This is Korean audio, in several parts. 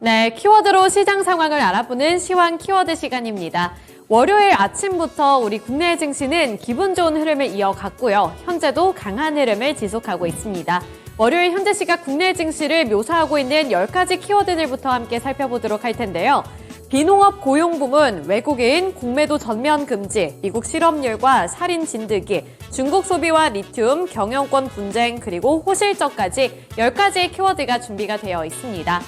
네, 키워드로 시장 상황을 알아보는 시황 키워드 시간입니다. 월요일 아침부터 우리 국내 증시는 기분 좋은 흐름을 이어갔고요. 현재도 강한 흐름을 지속하고 있습니다. 월요일 현재 시각 국내 증시를 묘사하고 있는 10가지 키워드들부터 함께 살펴보도록 할 텐데요. 비농업 고용 부문, 외국인, 공매도 전면 금지, 미국 실업률과 살인 진드기, 중국 소비와 리튬, 경영권 분쟁, 그리고 호실적까지 10가지의 키워드가 준비가 되어 있습니다.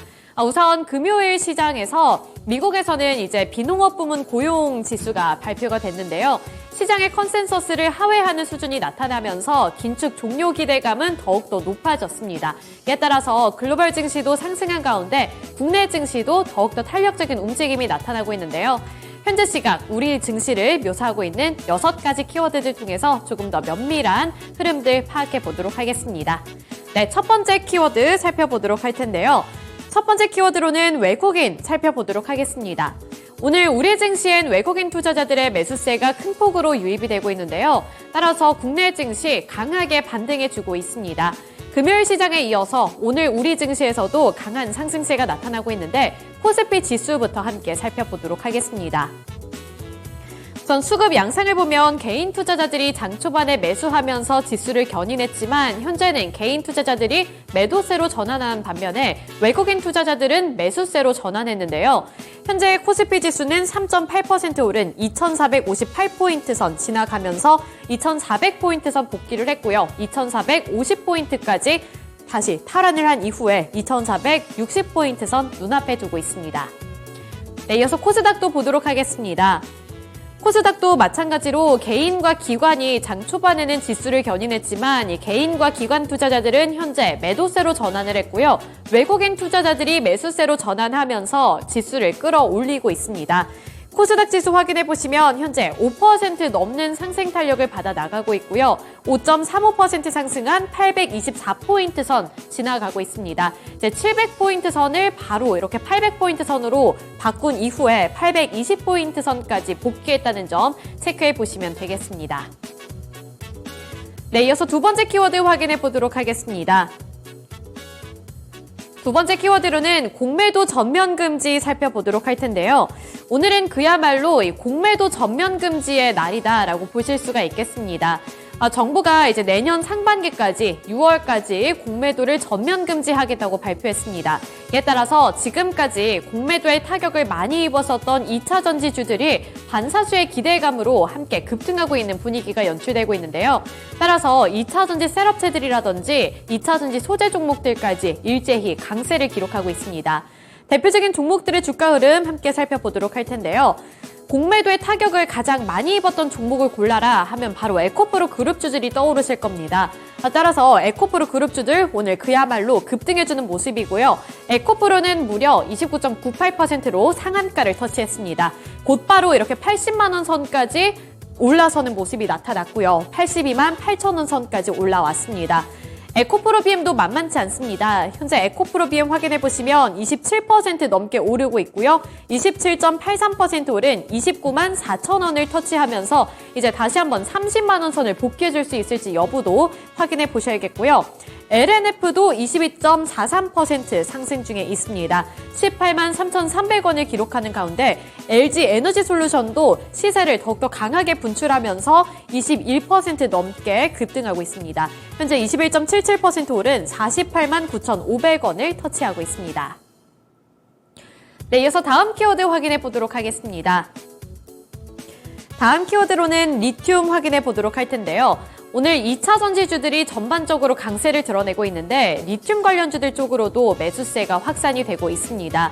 우선 금요일 시장에서 미국에서는 이제 비농업 부문 고용 지수가 발표가 됐는데요. 시장의 컨센서스를 하회하는 수준이 나타나면서 긴축 종료 기대감은 더욱더 높아졌습니다. 이에 따라서 글로벌 증시도 상승한 가운데 국내 증시도 더욱더 탄력적인 움직임이 나타나고 있는데요. 현재 시각 우리 증시를 묘사하고 있는 6가지 키워드들 중에서 조금 더 면밀한 흐름들 파악해 보도록 하겠습니다. 네, 첫 번째 키워드 살펴보도록 할 텐데요. 첫 번째 키워드로는 외국인 살펴보도록 하겠습니다. 오늘 우리 증시엔 외국인 투자자들의 매수세가 큰 폭으로 유입이 되고 있는데요. 따라서 국내 증시 강하게 반등해주고 있습니다. 금요일 시장에 이어서 오늘 우리 증시에서도 강한 상승세가 나타나고 있는데 코스피 지수부터 함께 살펴보도록 하겠습니다. 우선 수급 양상을 보면 개인 투자자들이 장 초반에 매수하면서 지수를 견인했지만 현재는 개인 투자자들이 매도세로 전환한 반면에 외국인 투자자들은 매수세로 전환했는데요. 현재 코스피 지수는 3.8% 오른 2458포인트 선 지나가면서 2400포인트 선 복귀를 했고요. 2450포인트까지 다시 탈환을 한 이후에 2460포인트 선 눈앞에 두고 있습니다. 네, 이어서 코스닥도 보도록 하겠습니다. 코스닥도 마찬가지로 개인과 기관이 장 초반에는 지수를 견인했지만 이 개인과 기관 투자자들은 현재 매도세로 전환을 했고요. 외국인 투자자들이 매수세로 전환하면서 지수를 끌어올리고 있습니다. 코스닥 지수 확인해 보시면 현재 5% 넘는 상승 탄력을 받아 나가고 있고요. 5.35% 상승한 824포인트 선 지나가고 있습니다. 이제 700포인트 선을 바로 이렇게 800포인트 선으로 바꾼 이후에 820포인트 선까지 복귀했다는 점 체크해 보시면 되겠습니다. 네, 이어서 두 번째 키워드 확인해 보도록 하겠습니다. 두 번째 키워드로는 공매도 전면 금지 살펴보도록 할 텐데요. 오늘은 그야말로 이 공매도 전면 금지의 날이다라고 보실 수가 있겠습니다. 정부가 이제 내년 상반기까지 6월까지 공매도를 전면 금지하겠다고 발표했습니다. 이에 따라서 지금까지 공매도의 타격을 많이 입었었던 2차 전지주들이 반사수의 기대감으로 함께 급등하고 있는 분위기가 연출되고 있는데요. 따라서 2차 전지 셋업체들이라든지 2차 전지 소재 종목들까지 일제히 강세를 기록하고 있습니다. 대표적인 종목들의 주가 흐름 함께 살펴보도록 할 텐데요. 공매도의 타격을 가장 많이 입었던 종목을 골라라 하면 바로 에코프로 그룹주들이 떠오르실 겁니다. 따라서 에코프로 그룹주들 오늘 그야말로 급등해주는 모습이고요. 에코프로는 무려 29.98%로 상한가를 터치했습니다. 곧바로 이렇게 80만 원 선까지 올라서는 모습이 나타났고요. 82만 8천 원 선까지 올라왔습니다. 에코프로 BM도 만만치 않습니다. 현재 에코프로 BM 확인해 보시면 27% 넘게 오르고 있고요. 27.83% 오른 29만 4천 원을 터치하면서 이제 다시 한번 30만 원 선을 복귀해 줄 수 있을지 여부도 확인해 보셔야겠고요. LNF도 22.43% 상승 중에 있습니다. 18만 3,300원을 기록하는 가운데 LG 에너지솔루션도 시세를 더욱더 강하게 분출하면서 21% 넘게 급등하고 있습니다. 현재 21.77% 오른 48만 9,500원을 터치하고 있습니다. 네, 이어서 다음 키워드 확인해 보도록 하겠습니다. 다음 키워드로는 리튬 확인해 보도록 할 텐데요. 오늘 2차 전지주들이 전반적으로 강세를 드러내고 있는데 리튬 관련주들 쪽으로도 매수세가 확산이 되고 있습니다.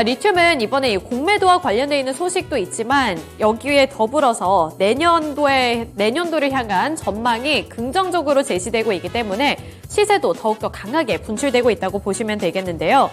리튬은 이번에 공매도와 관련되어 있는 소식도 있지만 여기에 더불어서 내년도를 향한 전망이 긍정적으로 제시되고 있기 때문에 시세도 더욱더 강하게 분출되고 있다고 보시면 되겠는데요.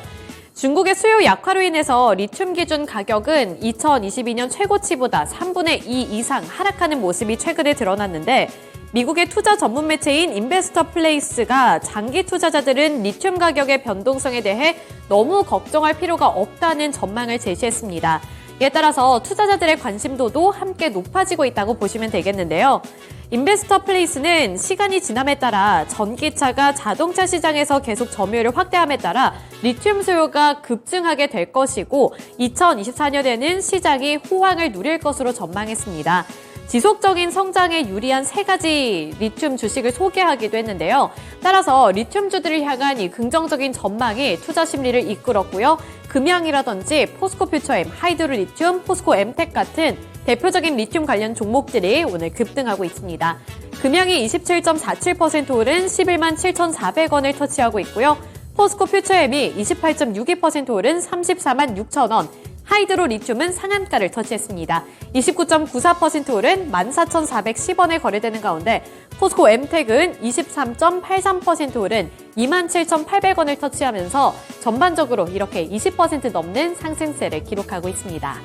중국의 수요 약화로 인해서 리튬 기준 가격은 2022년 최고치보다 3분의 2 이상 하락하는 모습이 최근에 드러났는데 미국의 투자 전문 매체인 인베스터 플레이스가 장기 투자자들은 리튬 가격의 변동성에 대해 너무 걱정할 필요가 없다는 전망을 제시했습니다. 이에 따라서 투자자들의 관심도도 함께 높아지고 있다고 보시면 되겠는데요. 인베스터 플레이스는 시간이 지남에 따라 전기차가 자동차 시장에서 계속 점유율을 확대함에 따라 리튬 수요가 급증하게 될 것이고 2024년에는 시장이 호황을 누릴 것으로 전망했습니다. 지속적인 성장에 유리한 3가지 리튬 주식을 소개하기도 했는데요. 따라서 리튬주들을 향한 이 긍정적인 전망이 투자 심리를 이끌었고요. 금양이라든지 포스코퓨처엠, 하이드로리튬, 포스코엠텍 같은 대표적인 리튬 관련 종목들이 오늘 급등하고 있습니다. 금양이 27.47% 오른 11만 7,400원을 터치하고 있고요. 포스코퓨처엠이 28.62% 오른 34만 6천원, 하이드로리튬은 상한가를 터치했습니다. 29.94% 오른 14,410원에 거래되는 가운데 포스코엠텍은 23.83% 오른 27,800원을 터치하면서 전반적으로 이렇게 20% 넘는 상승세를 기록하고 있습니다.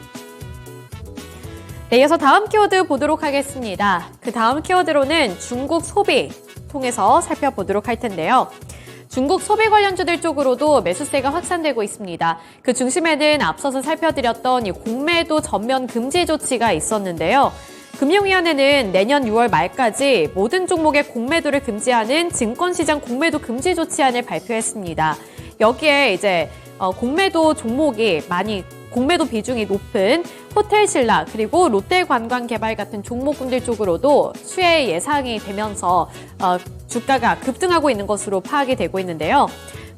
네, 이어서 다음 키워드 보도록 하겠습니다. 그 다음 키워드로는 중국 소비 통해서 살펴보도록 할 텐데요. 중국 소비 관련주들 쪽으로도 매수세가 확산되고 있습니다. 그 중심에는 앞서서 살펴드렸던 이 공매도 전면 금지 조치가 있었는데요. 금융위원회는 내년 6월 말까지 모든 종목의 공매도를 금지하는 증권시장 공매도 금지 조치안을 발표했습니다. 여기에 이제 공매도 종목이 공매도 비중이 높은 호텔신라 그리고 롯데관광개발 같은 종목군들 쪽으로도 수혜 예상이 되면서 주가가 급등하고 있는 것으로 파악이 되고 있는데요.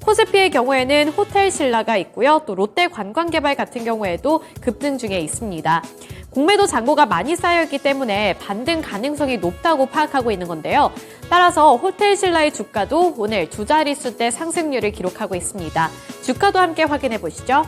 코스피의 경우에는 호텔신라가 있고요. 또 롯데관광개발 같은 경우에도 급등 중에 있습니다. 공매도 잔고가 많이 쌓여있기 때문에 반등 가능성이 높다고 파악하고 있는 건데요. 따라서 호텔신라의 주가도 오늘 두 자릿수대 상승률을 기록하고 있습니다. 주가도 함께 확인해 보시죠.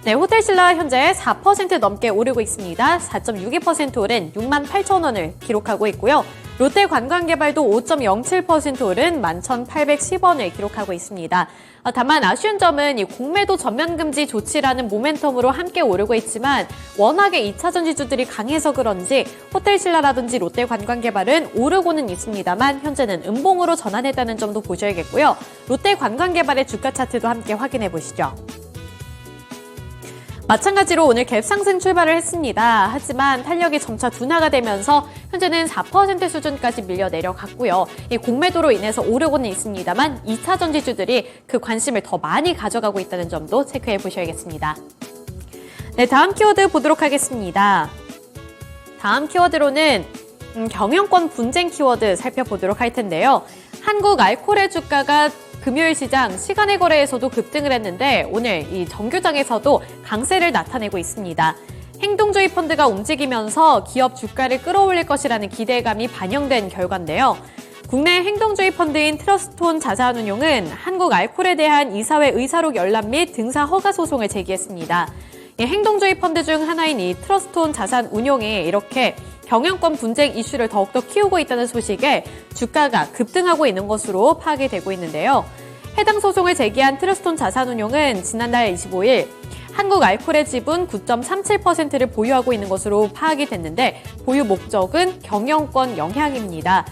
네, 호텔신라 현재 4% 넘게 오르고 있습니다. 4.62% 오른 6만 8천 원을 기록하고 있고요. 롯데관광개발도 5.07% 오른 11,810원을 기록하고 있습니다. 다만 아쉬운 점은 이 공매도 전면금지 조치라는 모멘텀으로 함께 오르고 있지만 워낙에 2차전지주들이 강해서 그런지 호텔신라라든지 롯데관광개발은 오르고는 있습니다만 현재는 음봉으로 전환했다는 점도 보셔야겠고요. 롯데관광개발의 주가 차트도 함께 확인해 보시죠. 마찬가지로 오늘 갭 상승 출발을 했습니다. 하지만 탄력이 점차 둔화가 되면서 현재는 4% 수준까지 밀려 내려갔고요. 이 공매도로 인해서 오르고는 있습니다만 2차 전지주들이 그 관심을 더 많이 가져가고 있다는 점도 체크해 보셔야겠습니다. 네, 다음 키워드 보도록 하겠습니다. 다음 키워드로는 경영권 분쟁 키워드 살펴보도록 할 텐데요. 한국 알코올의 주가가 금요일 시장 시간의 거래에서도 급등을 했는데 오늘 이 정규장에서도 강세를 나타내고 있습니다. 행동주의 펀드가 움직이면서 기업 주가를 끌어올릴 것이라는 기대감이 반영된 결과인데요. 국내 행동주의 펀드인 트러스트온 자산운용은 한국 알코올에 대한 이사회 의사록 열람 및 등사 허가 소송을 제기했습니다. 이 행동주의 펀드 중 하나인 이 트러스트온 자산운용이 이렇게 경영권 분쟁 이슈를 더욱더 키우고 있다는 소식에 주가가 급등하고 있는 것으로 파악이 되고 있는데요. 해당 소송을 제기한 트러스트온 자산운용은 지난달 25일 한국 알코올의 지분 9.37%를 보유하고 있는 것으로 파악이 됐는데 보유 목적은 경영권 영향입니다.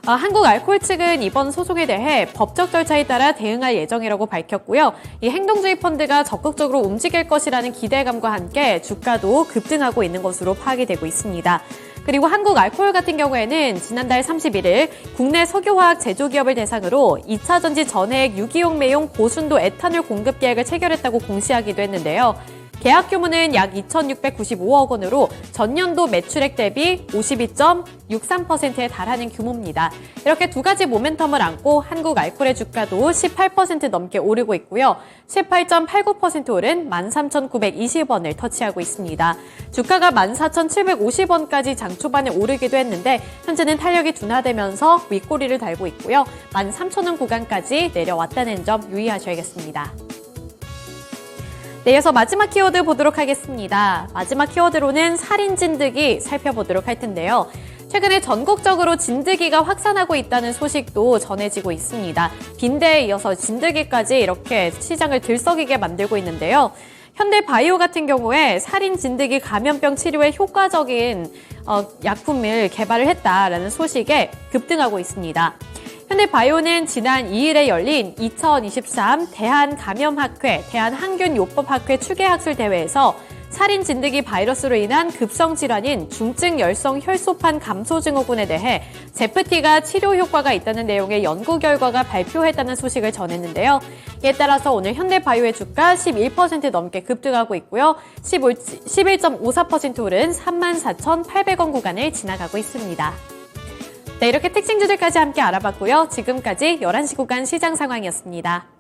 한국 알코올 측은 이번 소송에 대해 법적 절차에 따라 대응할 예정이라고 밝혔고요. 이 행동주의 펀드가 적극적으로 움직일 것이라는 기대감과 함께 주가도 급등하고 있는 것으로 파악이 되고 있습니다. 그리고 한국 알코올 같은 경우에는 지난달 31일 국내 석유화학 제조기업을 대상으로 2차 전지 전해액 유기용 매용 고순도 에탄올 공급 계약을 체결했다고 공시하기도 했는데요. 계약 규모는 약 2,695억 원으로 전년도 매출액 대비 52.63%에 달하는 규모입니다. 이렇게 두 가지 모멘텀을 안고 한국 알코올의 주가도 18% 넘게 오르고 있고요. 18.89% 오른 13,920원을 터치하고 있습니다. 주가가 14,750원까지 장 초반에 오르기도 했는데 현재는 탄력이 둔화되면서 윗꼬리를 달고 있고요. 13,000원 구간까지 내려왔다는 점 유의하셔야겠습니다. 네, 이어서 마지막 키워드 보도록 하겠습니다. 마지막 키워드로는 살인 진드기 살펴보도록 할 텐데요. 최근에 전국적으로 진드기가 확산하고 있다는 소식도 전해지고 있습니다. 빈대에 이어서 진드기까지 이렇게 시장을 들썩이게 만들고 있는데요. 현대바이오 같은 경우에 살인 진드기 감염병 치료에 효과적인 약품을 개발을 했다라는 소식에 급등하고 있습니다. 현대바이오는 지난 2일에 열린 2023 대한감염학회, 대한항균요법학회 추계학술 대회에서 살인 진드기 바이러스로 인한 급성 질환인 중증 열성 혈소판 감소 증후군에 대해 제프티가 치료 효과가 있다는 내용의 연구 결과가 발표했다는 소식을 전했는데요. 이에 따라서 오늘 현대바이오의 주가 11% 넘게 급등하고 있고요. 11.54% 오른 34,800원 구간을 지나가고 있습니다. 네, 이렇게 특징주들까지 함께 알아봤고요. 지금까지 11시 구간 시장 상황이었습니다.